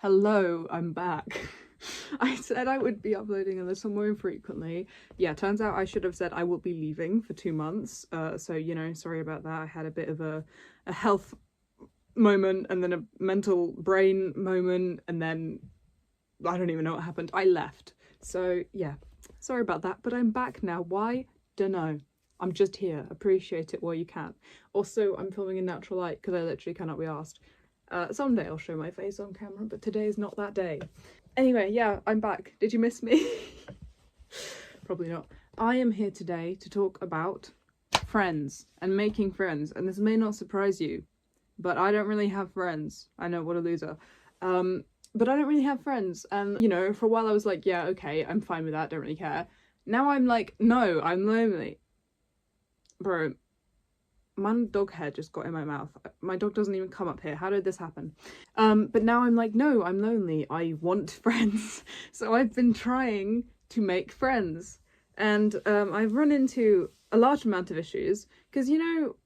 Hello, I'm back. I said I would be uploading a little more infrequently. Yeah, turns out I should have said I will be leaving for 2 months. So, you know, sorry about that. I had a bit of a health moment and then a mental brain moment, and then I don't even know what happened. I left. So, yeah, sorry about that. But I'm back now. Why? Dunno. I'm just here. Appreciate it while you can. Also, I'm filming in natural light because I literally cannot be asked. Someday I'll show my face on camera, but today is not that day. Anyway, yeah, I'm back. Did you miss me? Probably not. I am here today to talk about friends and making friends, and this may not surprise you, but I don't really have friends. I know, what a loser. But I don't really have friends, and, you know, for a while I was like, yeah, okay, I'm fine with that, don't really care. Now I'm like, no, I'm lonely. Bro, my dog hair just got in my mouth. My dog doesn't even come up here. How did this happen? But now I'm like, no, I'm lonely. I want friends. So I've been trying to make friends. And I've run into a large amount of issues. Because, you know,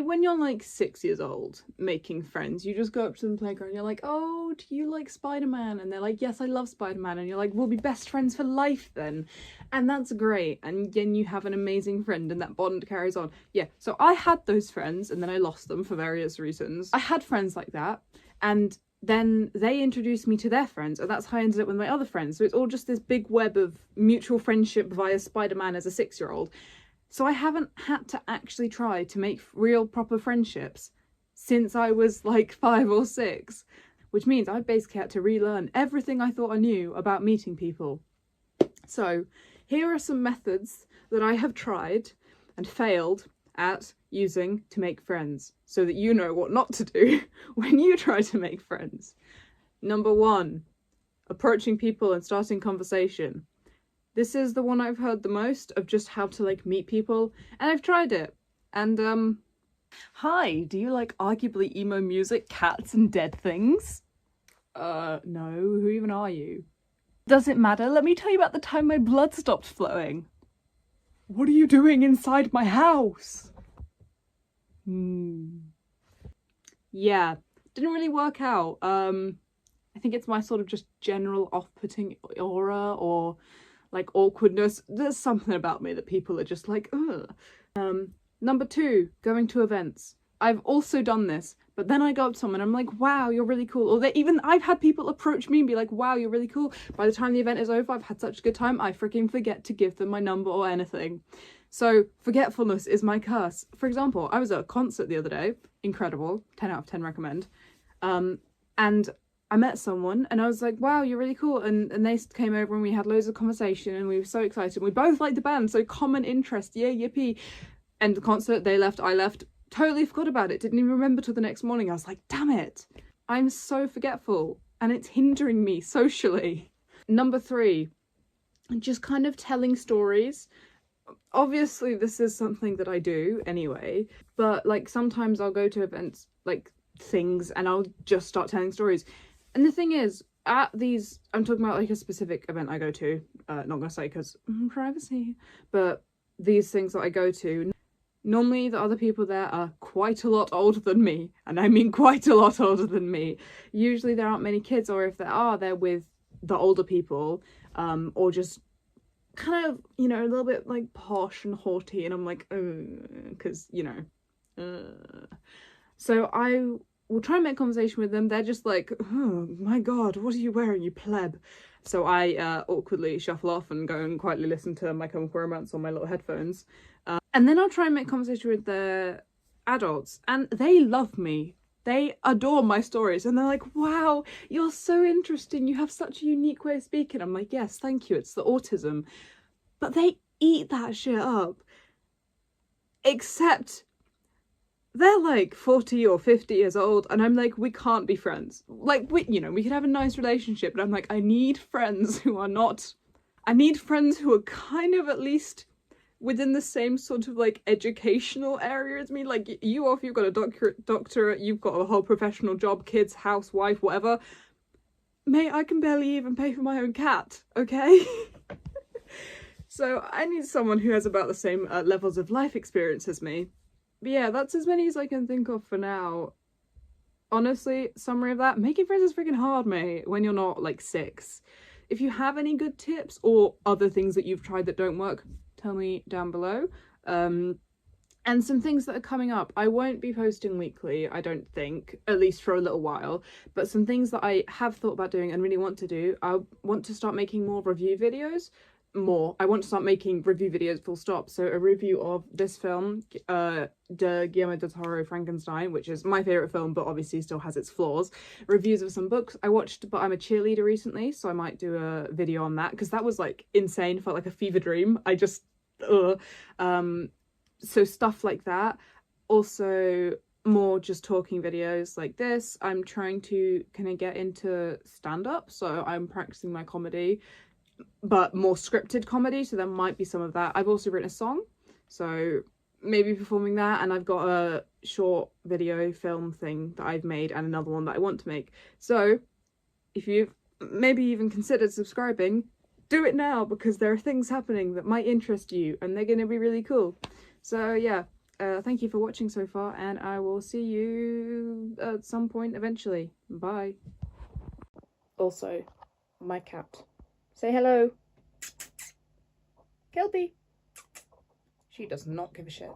when you're like 6 years old making friends, you just go up to the playground and you're like, oh, do you like Spider-Man? And they're like, yes, I love Spider-Man. And you're like, we'll be best friends for life then. And that's great. And then you have an amazing friend and that bond carries on. Yeah, so I had those friends and then I lost them for various reasons. I had friends like that, and then they introduced me to their friends, and that's how I ended up with my other friends. So it's all just this big web of mutual friendship via Spider-Man as a 6-year-old. So I haven't had to actually try to make real proper friendships since I was like 5 or 6, which means I basically had to relearn everything I thought I knew about meeting people. So here are some methods that I have tried and failed at using to make friends, so that you know what not to do when you try to make friends. Number 1, approaching people and starting conversation. This is the one I've heard the most of, just how to like meet people, and I've tried it. And hi, do you like arguably emo music, cats and dead things? No, who even are you? Does it matter? Let me tell you about the time my blood stopped flowing. What are you doing inside my house? Yeah, didn't really work out. I think it's my sort of just general off-putting aura, or like awkwardness. There's something about me that people are just like, ugh. Number 2, going to events. I've also done this, but then I go up to someone, I'm like, wow, you're really cool. Or I've had people approach me and be like, wow, you're really cool. By the time the event is over, I've had such a good time, I freaking forget to give them my number or anything. So forgetfulness is my curse. For example, I was at a concert the other day, incredible, 10 out of 10 recommend. And I met someone and I was like, wow, you're really cool. And they came over and we had loads of conversation and we were so excited. We both liked the band, so common interest, yeah, yippee. End the concert, they left, I left, totally forgot about it, didn't even remember till the next morning. I was like, damn it, I'm so forgetful and it's hindering me socially. Number 3, just kind of telling stories. Obviously this is something that I do anyway, but like sometimes I'll go to events, like things, and I'll just start telling stories. And the thing is, at these, I'm talking about like a specific event I go to, not gonna say because privacy, but these things that I go to, normally the other people there are quite a lot older than me, and I mean quite a lot older than me. Usually there aren't many kids, or if there are, they're with the older people, or just kind of, you know, a little bit like posh and haughty, and I'm like, because, you know, so I will try and make conversation with them. They're just like, oh my god, what are you wearing, you pleb? So I awkwardly shuffle off and go and quietly listen to My Chemical Romance on my little headphones. And then I'll try and make conversation with the adults, and they love me. They adore my stories, and they're like, wow, you're so interesting, you have such a unique way of speaking. I'm like, yes, thank you, it's the autism. But they eat that shit up. Except they're like 40 or 50 years old, and I'm like, we can't be friends. Like, you know, we could have a nice relationship, but I'm like, I need friends who are not... I need friends who are kind of at least within the same sort of like educational area as me. Like, you, if you've got a doctorate, you've got a whole professional job, kids, house, wife, whatever. Mate, I can barely even pay for my own cat, okay? So I need someone who has about the same levels of life experience as me. But yeah, that's as many as I can think of for now. honestly, summary of that, making friends is freaking hard, mate, when you're not like 6. If you have any good tips or other things that you've tried that don't work, tell me down below. And some things that are coming up. I won't be posting weekly, I don't think, at least for a little while, but some things that I have thought about doing and really want to do. I want to start making more review videos. I want to start making review videos full stop. So a review of this film, Guillermo del Toro Frankenstein, which is my favourite film but obviously still has its flaws. Reviews of some books I watched, but I'm a cheerleader recently, so I might do a video on that because that was like insane, felt like a fever dream. I just so stuff like that. Also more just talking videos like this. I'm trying to kind of get into stand-up, so I'm practicing my comedy, but more scripted comedy, so there might be some of that. I've also written a song, so maybe performing that, and I've got a short video film thing that I've made and another one that I want to make. So if you've maybe even considered subscribing, do it now, because there are things happening that might interest you and they're going to be really cool. So yeah, thank you for watching so far, and I will see you at some point eventually. Bye. Also, my cat. Say hello. Kelpie. She does not give a shit.